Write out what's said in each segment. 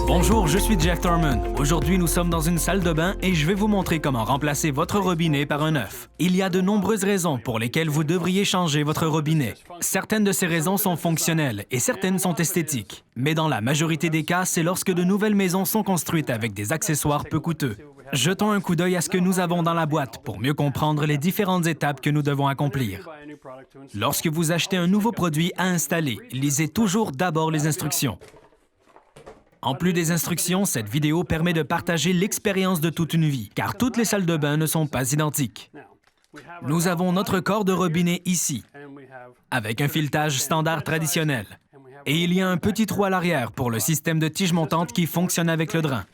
Bonjour, je suis Jeff Thurman. Aujourd'hui, nous sommes dans une salle de bain et je vais vous montrer comment remplacer votre robinet par un neuf. Il y a de nombreuses raisons pour lesquelles vous devriez changer votre robinet. Certaines de ces raisons sont fonctionnelles et certaines sont esthétiques. Mais dans la majorité des cas, c'est lorsque de nouvelles maisons sont construites avec des accessoires peu coûteux. Jetons un coup d'œil à ce que nous avons dans la boîte pour mieux comprendre les différentes étapes que nous devons accomplir. Lorsque vous achetez un nouveau produit à installer, lisez toujours d'abord les instructions. En plus des instructions, cette vidéo permet de partager l'expérience de toute une vie, car toutes les salles de bain ne sont pas identiques. Nous avons notre corps de robinet ici, avec un filetage standard traditionnel. Et il y a un petit trou à l'arrière pour le système de tige montante qui fonctionne avec le drain.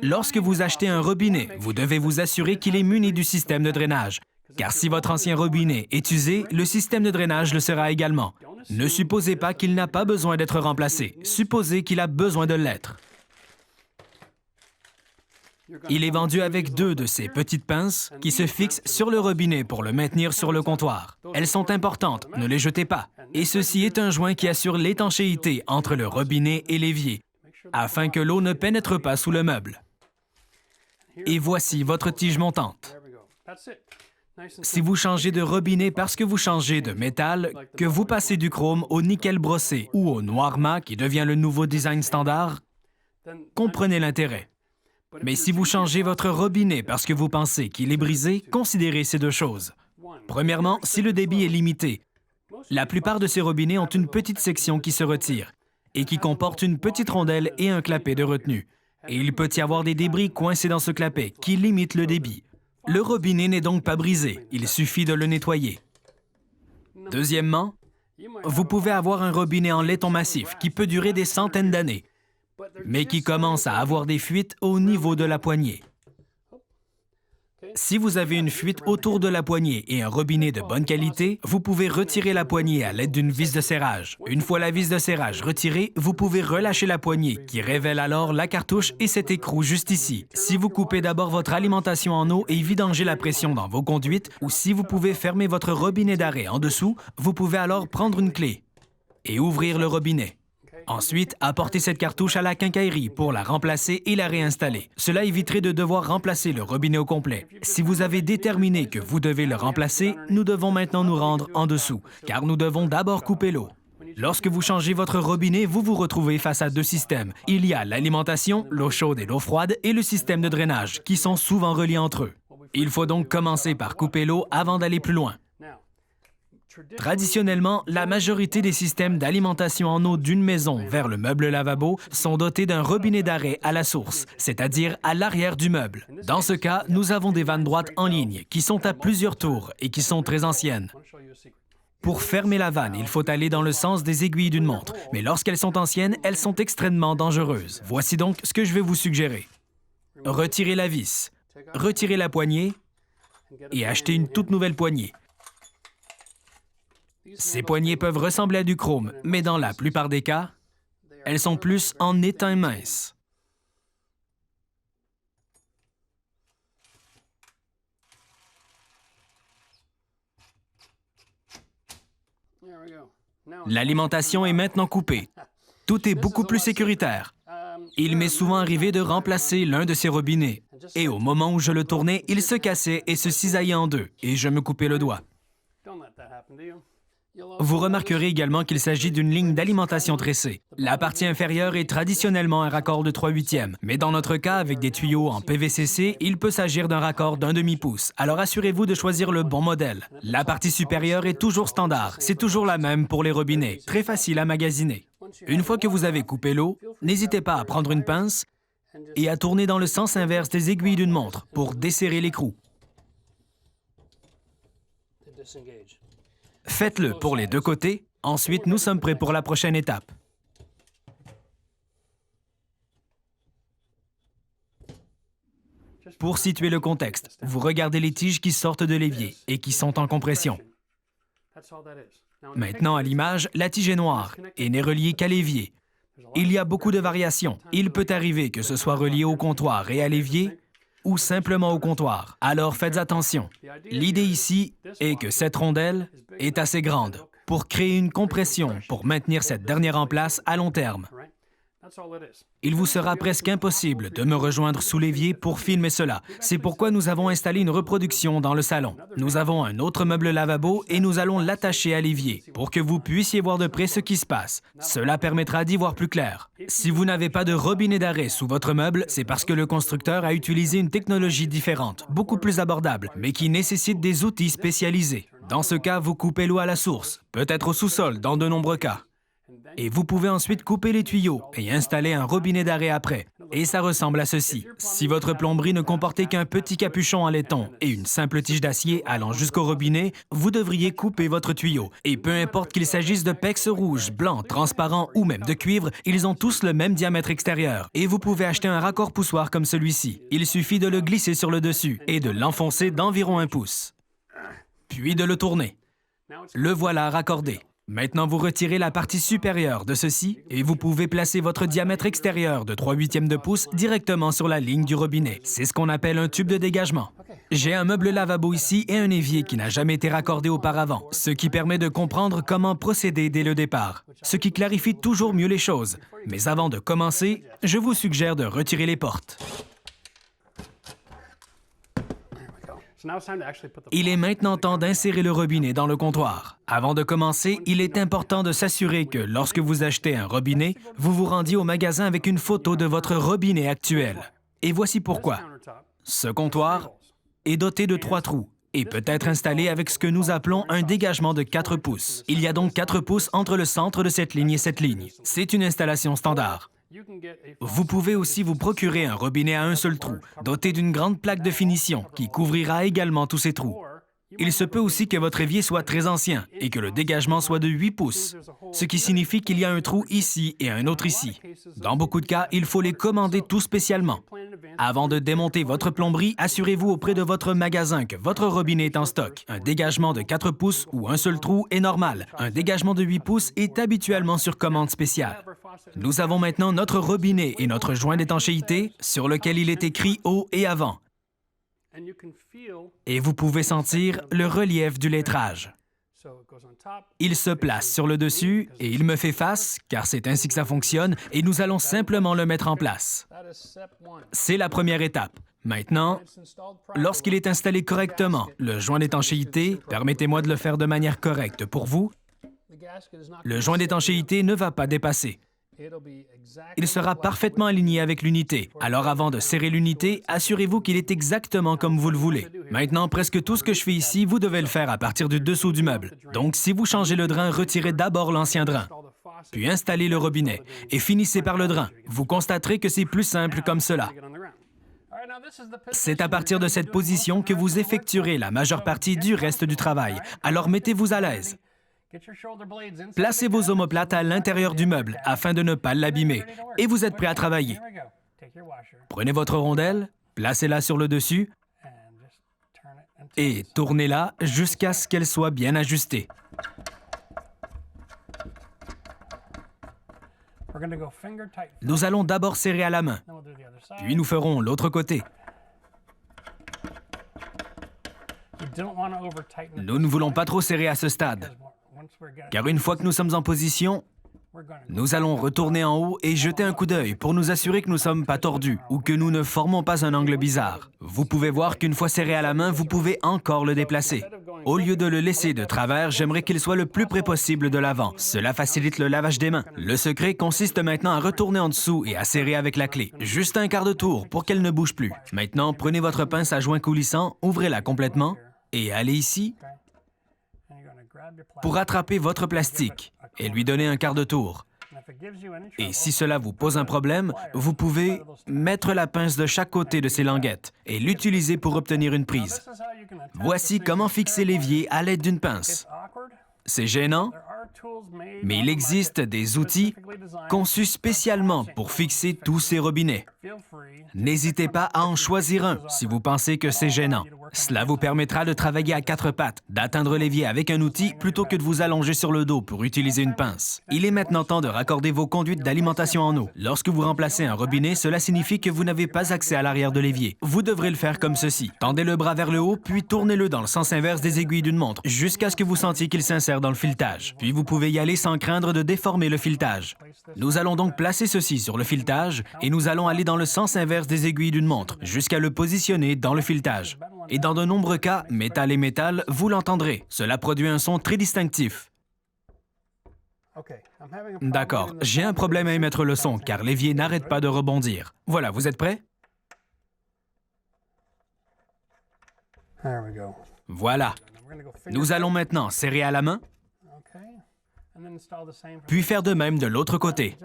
Lorsque vous achetez un robinet, vous devez vous assurer qu'il est muni du système de drainage, car si votre ancien robinet est usé, le système de drainage le sera également. Ne supposez pas qu'il n'a pas besoin d'être remplacé, supposez qu'il a besoin de l'être. Il est vendu avec deux de ces petites pinces qui se fixent sur le robinet pour le maintenir sur le comptoir. Elles sont importantes, ne les jetez pas. Et ceci est un joint qui assure l'étanchéité entre le robinet et l'évier, afin que l'eau ne pénètre pas sous le meuble. Et voici votre tige montante. Si vous changez de robinet parce que vous changez de métal, que vous passez du chrome au nickel brossé ou au noir mat qui devient le nouveau design standard, comprenez l'intérêt. Mais si vous changez votre robinet parce que vous pensez qu'il est brisé, considérez ces deux choses. Premièrement, si le débit est limité, la plupart de ces robinets ont une petite section qui se retire et qui comporte une petite rondelle et un clapet de retenue. Et il peut y avoir des débris coincés dans ce clapet qui limitent le débit. Le robinet n'est donc pas brisé, il suffit de le nettoyer. Deuxièmement, vous pouvez avoir un robinet en laiton massif qui peut durer des centaines d'années, mais qui commence à avoir des fuites au niveau de la poignée. Si vous avez une fuite autour de la poignée et un robinet de bonne qualité, vous pouvez retirer la poignée à l'aide d'une vis de serrage. Une fois la vis de serrage retirée, vous pouvez relâcher la poignée, qui révèle alors la cartouche et cet écrou juste ici. Si vous coupez d'abord votre alimentation en eau et vidangez la pression dans vos conduites, ou si vous pouvez fermer votre robinet d'arrêt en dessous, vous pouvez alors prendre une clé et ouvrir le robinet. Ensuite, apportez cette cartouche à la quincaillerie pour la remplacer et la réinstaller. Cela éviterait de devoir remplacer le robinet au complet. Si vous avez déterminé que vous devez le remplacer, nous devons maintenant nous rendre en dessous, car nous devons d'abord couper l'eau. Lorsque vous changez votre robinet, vous vous retrouvez face à deux systèmes. Il y a l'alimentation, l'eau chaude et l'eau froide, et le système de drainage, qui sont souvent reliés entre eux. Il faut donc commencer par couper l'eau avant d'aller plus loin. Traditionnellement, la majorité des systèmes d'alimentation en eau d'une maison vers le meuble lavabo sont dotés d'un robinet d'arrêt à la source, c'est-à-dire à l'arrière du meuble. Dans ce cas, nous avons des vannes droites en ligne qui sont à plusieurs tours et qui sont très anciennes. Pour fermer la vanne, il faut aller dans le sens des aiguilles d'une montre, mais lorsqu'elles sont anciennes, elles sont extrêmement dangereuses. Voici donc ce que je vais vous suggérer. Retirez la vis, retirez la poignée et achetez une toute nouvelle poignée. Ces poignées peuvent ressembler à du chrome, mais dans la plupart des cas, elles sont plus en étain mince. L'alimentation est maintenant coupée. Tout est beaucoup plus sécuritaire. Il m'est souvent arrivé de remplacer l'un de ces robinets, et au moment où je le tournais, il se cassait et se cisaillait en deux, et je me coupais le doigt. Vous remarquerez également qu'il s'agit d'une ligne d'alimentation tressée. La partie inférieure est traditionnellement un raccord de 3/8e, mais dans notre cas, avec des tuyaux en PVCC, il peut s'agir d'un raccord d'1 demi-pouce. Alors assurez-vous de choisir le bon modèle. La partie supérieure est toujours standard. C'est toujours la même pour les robinets. Très facile à magasiner. Une fois que vous avez coupé l'eau, n'hésitez pas à prendre une pince et à tourner dans le sens inverse des aiguilles d'une montre pour desserrer l'écrou. Faites-le pour les deux côtés. Ensuite, nous sommes prêts pour la prochaine étape. Pour situer le contexte, vous regardez les tiges qui sortent de l'évier et qui sont en compression. Maintenant, à l'image, la tige est noire et n'est reliée qu'à l'évier. Il y a beaucoup de variations. Il peut arriver que ce soit relié au comptoir et à l'évier, ou simplement au comptoir. Alors faites attention. L'idée ici est que cette rondelle est assez grande pour créer une compression pour maintenir cette dernière en place à long terme. Il vous sera presque impossible de me rejoindre sous l'évier pour filmer cela. C'est pourquoi nous avons installé une reproduction dans le salon. Nous avons un autre meuble lavabo et nous allons l'attacher à l'évier pour que vous puissiez voir de près ce qui se passe. Cela permettra d'y voir plus clair. Si vous n'avez pas de robinet d'arrêt sous votre meuble, c'est parce que le constructeur a utilisé une technologie différente, beaucoup plus abordable, mais qui nécessite des outils spécialisés. Dans ce cas, vous coupez l'eau à la source, peut-être au sous-sol dans de nombreux cas. Et vous pouvez ensuite couper les tuyaux et installer un robinet d'arrêt après. Et ça ressemble à ceci. Si votre plomberie ne comportait qu'un petit capuchon en laiton et une simple tige d'acier allant jusqu'au robinet, vous devriez couper votre tuyau. Et peu importe qu'il s'agisse de PEX rouge, blanc, transparent ou même de cuivre, ils ont tous le même diamètre extérieur. Et vous pouvez acheter un raccord poussoir comme celui-ci. Il suffit de le glisser sur le dessus et de l'enfoncer d'environ 1 pouce. Puis de le tourner. Le voilà raccordé. Maintenant, vous retirez la partie supérieure de ceci et vous pouvez placer votre diamètre extérieur de 3/8 de pouce directement sur la ligne du robinet. C'est ce qu'on appelle un tube de dégagement. J'ai un meuble lavabo ici et un évier qui n'a jamais été raccordé auparavant, ce qui permet de comprendre comment procéder dès le départ, ce qui clarifie toujours mieux les choses. Mais avant de commencer, je vous suggère de retirer les portes. Il est maintenant temps d'insérer le robinet dans le comptoir. Avant de commencer, il est important de s'assurer que lorsque vous achetez un robinet, vous vous rendiez au magasin avec une photo de votre robinet actuel. Et voici pourquoi. Ce comptoir est doté de 3 trous et peut être installé avec ce que nous appelons un dégagement de 4 pouces. Il y a donc 4 pouces entre le centre de cette ligne et cette ligne. C'est une installation standard. Vous pouvez aussi vous procurer un robinet à un seul trou, doté d'une grande plaque de finition qui couvrira également tous ces trous. Il se peut aussi que votre évier soit très ancien et que le dégagement soit de 8 pouces, ce qui signifie qu'il y a un trou ici et un autre ici. Dans beaucoup de cas, il faut les commander tout spécialement. Avant de démonter votre plomberie, assurez-vous auprès de votre magasin que votre robinet est en stock. Un dégagement de 4 pouces ou un seul trou est normal. Un dégagement de 8 pouces est habituellement sur commande spéciale. Nous avons maintenant notre robinet et notre joint d'étanchéité sur lequel il est écrit « haut » et « avant ». Et vous pouvez sentir le relief du lettrage. Il se place sur le dessus et il me fait face, car c'est ainsi que ça fonctionne, et nous allons simplement le mettre en place. C'est la première étape. Maintenant, lorsqu'il est installé correctement, le joint d'étanchéité, permettez-moi de le faire de manière correcte pour vous, le joint d'étanchéité ne va pas dépasser. Il sera parfaitement aligné avec l'unité. Alors avant de serrer l'unité, assurez-vous qu'il est exactement comme vous le voulez. Maintenant, presque tout ce que je fais ici, vous devez le faire à partir du dessous du meuble. Donc, si vous changez le drain, retirez d'abord l'ancien drain, puis installez le robinet et finissez par le drain. Vous constaterez que c'est plus simple comme cela. C'est à partir de cette position que vous effectuerez la majeure partie du reste du travail. Alors mettez-vous à l'aise. Placez vos omoplates à l'intérieur du meuble afin de ne pas l'abîmer et vous êtes prêt à travailler. Prenez votre rondelle, placez-la sur le dessus et tournez-la jusqu'à ce qu'elle soit bien ajustée. Nous allons d'abord serrer à la main, puis nous ferons l'autre côté. Nous ne voulons pas trop serrer à ce stade, car une fois que nous sommes en position, nous allons retourner en haut et jeter un coup d'œil pour nous assurer que nous ne sommes pas tordus ou que nous ne formons pas un angle bizarre. Vous pouvez voir qu'une fois serré à la main, vous pouvez encore le déplacer. Au lieu de le laisser de travers, j'aimerais qu'il soit le plus près possible de l'avant. Cela facilite le lavage des mains. Le secret consiste maintenant à retourner en dessous et à serrer avec la clé. Juste un quart de tour pour qu'elle ne bouge plus. Maintenant, prenez votre pince à joint coulissant, ouvrez-la complètement et allez ici pour attraper votre plastique et lui donner un quart de tour. Et si cela vous pose un problème, vous pouvez mettre la pince de chaque côté de ces languettes et l'utiliser pour obtenir une prise. Voici comment fixer l'évier à l'aide d'une pince. C'est gênant, mais il existe des outils conçus spécialement pour fixer tous ces robinets. N'hésitez pas à en choisir un si vous pensez que c'est gênant. Cela vous permettra de travailler à quatre pattes, d'atteindre l'évier avec un outil plutôt que de vous allonger sur le dos pour utiliser une pince. Il est maintenant temps de raccorder vos conduites d'alimentation en eau. Lorsque vous remplacez un robinet, cela signifie que vous n'avez pas accès à l'arrière de l'évier. Vous devrez le faire comme ceci. Tendez le bras vers le haut, puis tournez-le dans le sens inverse des aiguilles d'une montre, jusqu'à ce que vous sentiez qu'il s'insère dans le filetage. Puis vous pouvez y aller sans craindre de déformer le filetage. Nous allons donc placer ceci sur le filetage et nous allons aller dans le sens inverse des aiguilles d'une montre, jusqu'à le positionner dans le filetage. Et dans de nombreux cas, métal et métal, vous l'entendrez. Cela produit un son très distinctif. D'accord, j'ai un problème à émettre le son, car l'évier n'arrête pas de rebondir. Voilà, vous êtes prêts? Voilà. Nous allons maintenant serrer à la main, puis faire de même de l'autre côté.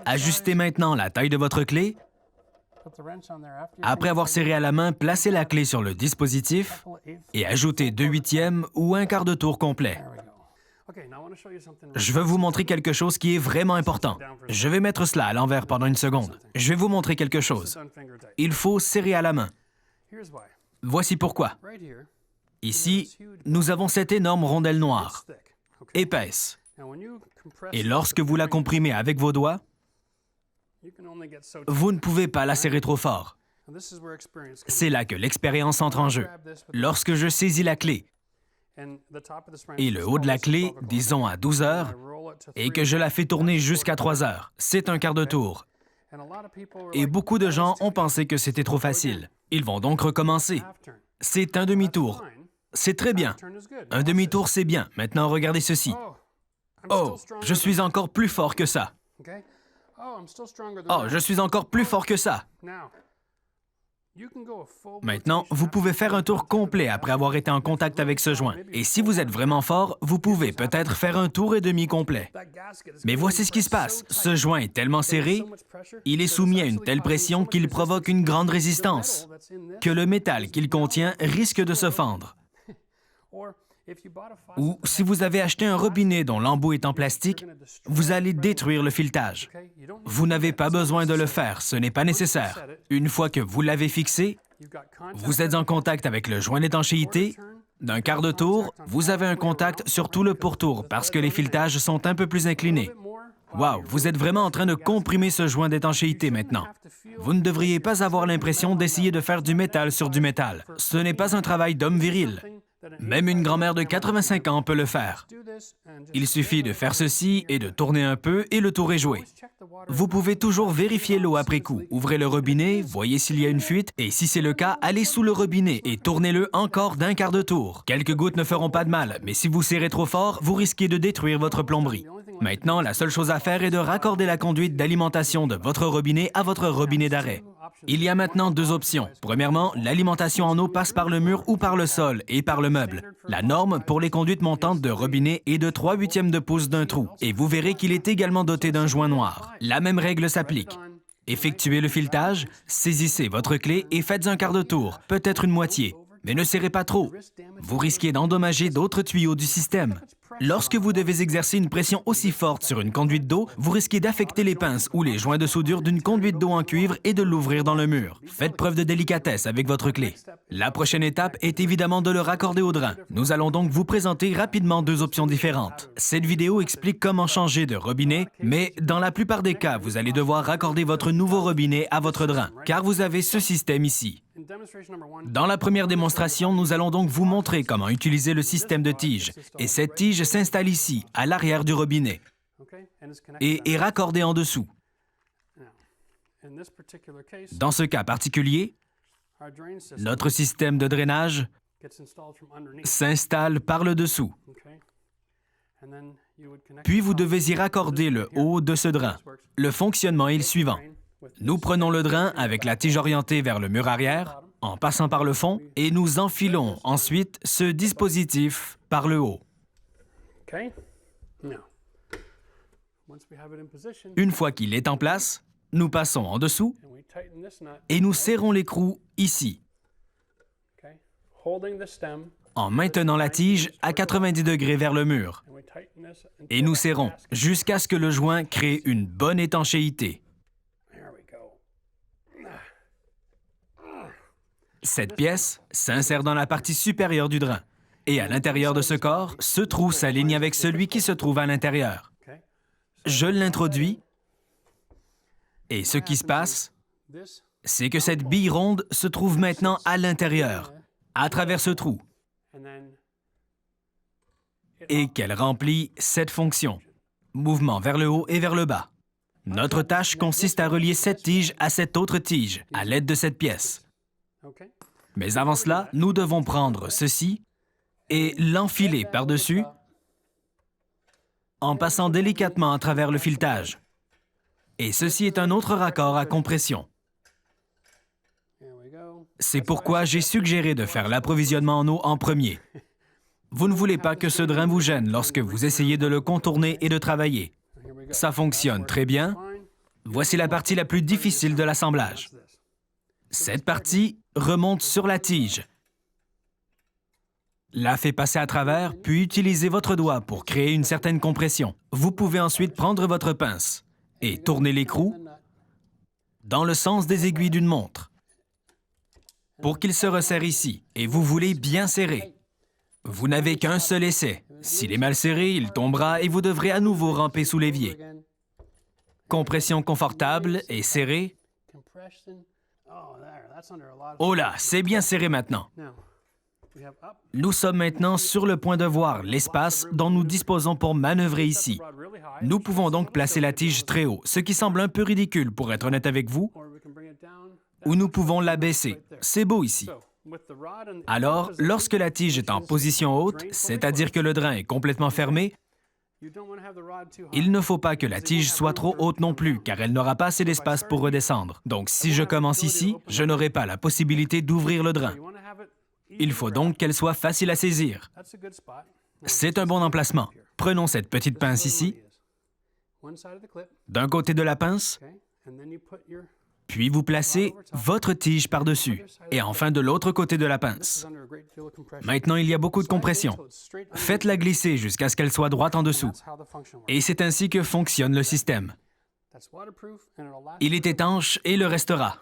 Ajustez maintenant la taille de votre clé. Après avoir serré à la main, placez la clé sur le dispositif et ajoutez 2/8 ou un quart de tour complet. Je veux vous montrer quelque chose qui est vraiment important. Je vais mettre cela à l'envers pendant une seconde. Je vais vous montrer quelque chose. Il faut serrer à la main. Voici pourquoi. Ici, nous avons cette énorme rondelle noire, épaisse. Et lorsque vous la comprimez avec vos doigts, vous ne pouvez pas la serrer trop fort. C'est là que l'expérience entre en jeu. Lorsque je saisis la clé et le haut de la clé, disons à 12 heures, et que je la fais tourner jusqu'à 3 heures, c'est un quart de tour. Et beaucoup de gens ont pensé que c'était trop facile. Ils vont donc recommencer. C'est un demi-tour. C'est très bien. Un demi-tour, c'est bien. Maintenant, regardez ceci. Oh, je suis encore plus fort que ça. Oh, je suis encore plus fort que ça. Maintenant, vous pouvez faire un tour complet après avoir été en contact avec ce joint. Et si vous êtes vraiment fort, vous pouvez peut-être faire un tour et demi complet. Mais voici ce qui se passe. Ce joint est tellement serré, il est soumis à une telle pression qu'il provoque une grande résistance, que le métal qu'il contient risque de se fendre. Ou si vous avez acheté un robinet dont l'embout est en plastique, vous allez détruire le filetage. Vous n'avez pas besoin de le faire, ce n'est pas nécessaire. Une fois que vous l'avez fixé, vous êtes en contact avec le joint d'étanchéité. D'un quart de tour, vous avez un contact sur tout le pourtour parce que les filetages sont un peu plus inclinés. Wow, vous êtes vraiment en train de comprimer ce joint d'étanchéité maintenant. Vous ne devriez pas avoir l'impression d'essayer de faire du métal sur du métal. Ce n'est pas un travail d'homme viril. Même une grand-mère de 85 ans peut le faire. Il suffit de faire ceci et de tourner un peu et le tour est joué. Vous pouvez toujours vérifier l'eau après coup. Ouvrez le robinet, voyez s'il y a une fuite et si c'est le cas, allez sous le robinet et tournez-le encore d'un quart de tour. Quelques gouttes ne feront pas de mal, mais si vous serrez trop fort, vous risquez de détruire votre plomberie. Maintenant, la seule chose à faire est de raccorder la conduite d'alimentation de votre robinet à votre robinet d'arrêt. Il y a maintenant deux options. Premièrement, l'alimentation en eau passe par le mur ou par le sol et par le meuble. La norme pour les conduites montantes de robinet est de 3/8 de pouce d'un trou. Et vous verrez qu'il est également doté d'un joint noir. La même règle s'applique. Effectuez le filetage, saisissez votre clé et faites un quart de tour, peut-être une moitié. Mais ne serrez pas trop. Vous risquez d'endommager d'autres tuyaux du système. Lorsque vous devez exercer une pression aussi forte sur une conduite d'eau, vous risquez d'affecter les pinces ou les joints de soudure d'une conduite d'eau en cuivre et de l'ouvrir dans le mur. Faites preuve de délicatesse avec votre clé. La prochaine étape est évidemment de le raccorder au drain. Nous allons donc vous présenter rapidement deux options différentes. Cette vidéo explique comment changer de robinet, mais dans la plupart des cas, vous allez devoir raccorder votre nouveau robinet à votre drain, car vous avez ce système ici. Dans la première démonstration, nous allons donc vous montrer comment utiliser le système de tige. Et cette tige s'installe ici, à l'arrière du robinet, et est raccordée en dessous. Dans ce cas particulier, notre système de drainage s'installe par le dessous. Puis vous devez y raccorder le haut de ce drain. Le fonctionnement est le suivant. Nous prenons le drain avec la tige orientée vers le mur arrière, en passant par le fond, et nous enfilons ensuite ce dispositif par le haut. Une fois qu'il est en place, nous passons en dessous et nous serrons l'écrou ici, en maintenant la tige à 90 degrés vers le mur. Et nous serrons jusqu'à ce que le joint crée une bonne étanchéité. Cette pièce s'insère dans la partie supérieure du drain. Et à l'intérieur de ce corps, ce trou s'aligne avec celui qui se trouve à l'intérieur. Je l'introduis et ce qui se passe, c'est que cette bille ronde se trouve maintenant à l'intérieur, à travers ce trou, et qu'elle remplit cette fonction, mouvement vers le haut et vers le bas. Notre tâche consiste à relier cette tige à cette autre tige, à l'aide de cette pièce. Mais avant cela, nous devons prendre ceci et l'enfiler par-dessus en passant délicatement à travers le filetage. Et ceci est un autre raccord à compression. C'est pourquoi j'ai suggéré de faire l'approvisionnement en eau en premier. Vous ne voulez pas que ce drain vous gêne lorsque vous essayez de le contourner et de travailler. Ça fonctionne très bien. Voici la partie la plus difficile de l'assemblage. Cette partie remonte sur la tige. La fait passer à travers, puis utilisez votre doigt pour créer une certaine compression. Vous pouvez ensuite prendre votre pince et tourner l'écrou dans le sens des aiguilles d'une montre pour qu'il se resserre ici, et vous voulez bien serrer. Vous n'avez qu'un seul essai. S'il est mal serré, il tombera et vous devrez à nouveau ramper sous l'évier. Compression confortable et serrée. Oh là, c'est bien serré maintenant. Nous sommes maintenant sur le point de voir l'espace dont nous disposons pour manœuvrer ici. Nous pouvons donc placer la tige très haut, ce qui semble un peu ridicule pour être honnête avec vous, ou nous pouvons l'abaisser. C'est beau ici. Alors, lorsque la tige est en position haute, c'est-à-dire que le drain est complètement fermé, il ne faut pas que la tige soit trop haute non plus, car elle n'aura pas assez d'espace pour redescendre. Donc, si je commence ici, je n'aurai pas la possibilité d'ouvrir le drain. Il faut donc qu'elle soit facile à saisir. C'est un bon emplacement. Prenons cette petite pince ici, d'un côté de la pince, puis vous placez votre tige par-dessus, et enfin de l'autre côté de la pince. Maintenant, il y a beaucoup de compression. Faites-la glisser jusqu'à ce qu'elle soit droite en dessous. Et c'est ainsi que fonctionne le système. Il est étanche et le restera.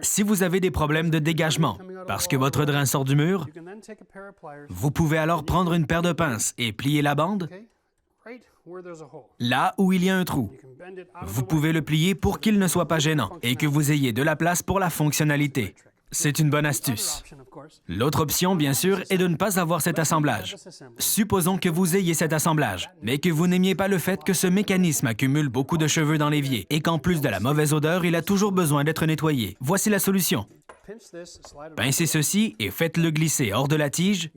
Si vous avez des problèmes de dégagement, parce que votre drain sort du mur, vous pouvez alors prendre une paire de pinces et plier la bande là où il y a un trou. Vous pouvez le plier pour qu'il ne soit pas gênant et que vous ayez de la place pour la fonctionnalité. C'est une bonne astuce. L'autre option, bien sûr, est de ne pas avoir cet assemblage. Supposons que vous ayez cet assemblage, mais que vous n'aimiez pas le fait que ce mécanisme accumule beaucoup de cheveux dans l'évier et qu'en plus de la mauvaise odeur, il a toujours besoin d'être nettoyé. Voici la solution. Pincez ceci et faites-le glisser hors de la tige.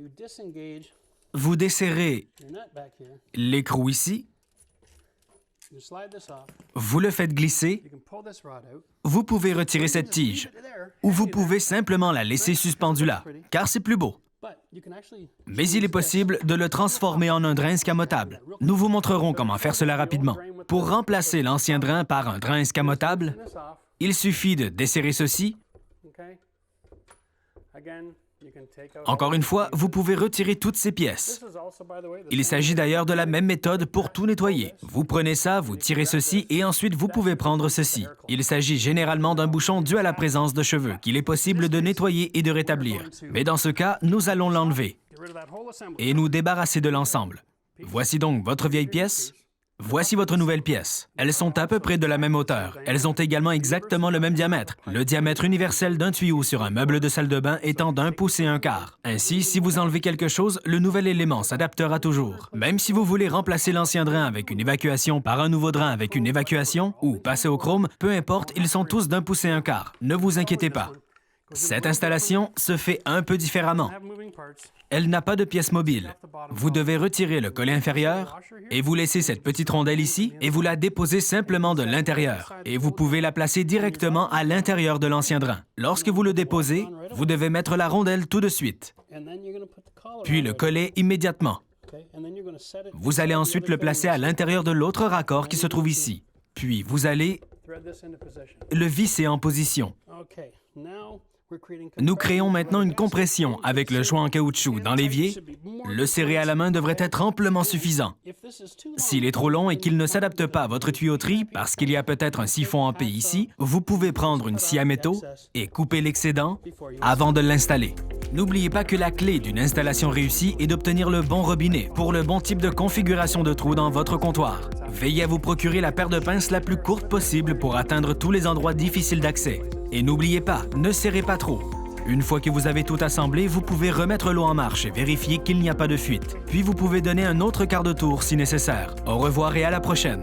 Vous desserrez l'écrou ici. Vous le faites glisser. Vous pouvez retirer cette tige, ou vous pouvez simplement la laisser suspendue là, car c'est plus beau. Mais il est possible de le transformer en un drain escamotable. Nous vous montrerons comment faire cela rapidement. Pour remplacer l'ancien drain par un drain escamotable, il suffit de desserrer ceci. Encore une fois, vous pouvez retirer toutes ces pièces. Il s'agit d'ailleurs de la même méthode pour tout nettoyer. Vous prenez ça, vous tirez ceci et ensuite vous pouvez prendre ceci. Il s'agit généralement d'un bouchon dû à la présence de cheveux qu'il est possible de nettoyer et de rétablir. Mais dans ce cas, nous allons l'enlever et nous débarrasser de l'ensemble. Voici donc votre vieille pièce. Voici votre nouvelle pièce. Elles sont à peu près de la même hauteur. Elles ont également exactement le même diamètre. Le diamètre universel d'un tuyau sur un meuble de salle de bain étant d'1 pouce et 1/4. Ainsi, si vous enlevez quelque chose, le nouvel élément s'adaptera toujours. Même si vous voulez remplacer l'ancien drain avec une évacuation par un nouveau drain avec une évacuation, ou passer au chrome, peu importe, ils sont tous d'1 pouce et 1/4. Ne vous inquiétez pas. Cette installation se fait un peu différemment. Elle n'a pas de pièce mobile. Vous devez retirer le collet inférieur et vous laissez cette petite rondelle ici et vous la déposez simplement de l'intérieur. Et vous pouvez la placer directement à l'intérieur de l'ancien drain. Lorsque vous le déposez, vous devez mettre la rondelle tout de suite, puis le collet immédiatement. Vous allez ensuite le placer à l'intérieur de l'autre raccord qui se trouve ici. Puis vous allez le visser en position. Nous créons maintenant une compression avec le joint en caoutchouc dans l'évier. Le serré à la main devrait être amplement suffisant. S'il est trop long et qu'il ne s'adapte pas à votre tuyauterie, parce qu'il y a peut-être un siphon en P ici, vous pouvez prendre une scie à métaux et couper l'excédent avant de l'installer. N'oubliez pas que la clé d'une installation réussie est d'obtenir le bon robinet pour le bon type de configuration de trou dans votre comptoir. Veillez à vous procurer la paire de pinces la plus courte possible pour atteindre tous les endroits difficiles d'accès. Et n'oubliez pas, ne serrez pas trop. Une fois que vous avez tout assemblé, vous pouvez remettre l'eau en marche et vérifier qu'il n'y a pas de fuite. Puis vous pouvez donner un autre quart de tour si nécessaire. Au revoir et à la prochaine!